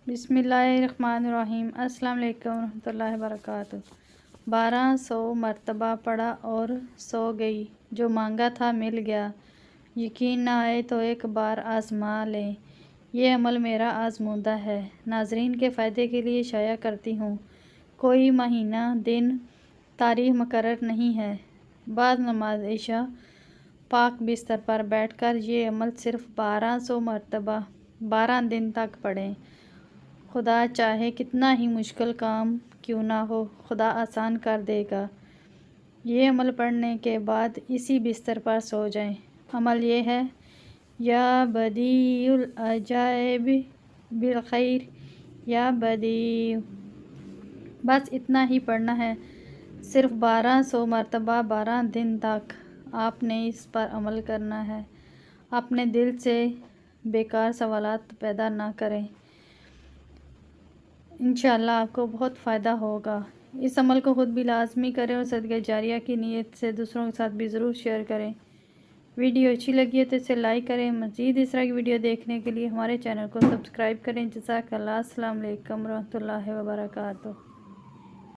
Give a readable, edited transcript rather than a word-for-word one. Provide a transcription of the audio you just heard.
बिस्मिल्लाहिर्रहमानिर्रहीम। अस्सलाम वालेकुम रहमतुल्लाहि वबरकातुहू। 1200 मरतबा पढ़ा और सो गई। जो मांगा था मिल गया। यकीन ना आए तो एक बार आजमा लें। ये अमल मेरा आजमूदा है। नाज़रीन के फ़ायदे के लिए शाया करती हूँ। कोई महीना, दिन, तारीख़ मुकर्रर नहीं है। बाद नमाज इशा पाक बिस्तर पर बैठकर ये अमल सिर्फ़ 1200 मरतबा 12 दिन तक पढ़ें। खुदा चाहे कितना ही मुश्किल काम क्यों ना हो, खुदा आसान कर देगा। ये अमल पढ़ने के बाद इसी बिस्तर पर सो जाएं। अमल ये है, या बदीउल अजाइब बिल खैर, या बदीउ। बस इतना ही पढ़ना है। सिर्फ़ 1200 मरतबा 12 दिन तक आपने इस पर अमल करना है। अपने दिल से बेकार सवालात पैदा ना करें। इंशाअल्लाह आपको बहुत फ़ायदा होगा। इस अमल को ख़ुद भी लाज़मी करें और सदका जारिया की नीयत से दूसरों के साथ भी ज़रूर शेयर करें। वीडियो अच्छी लगी है तो इसे लाइक करें। मज़ीद इस तरह की वीडियो देखने के लिए हमारे चैनल को सब्सक्राइब करें। जज़ाकल्लाह। अस्सलाम वालेकुम रहमतुल्लाहि व बरकातुहू।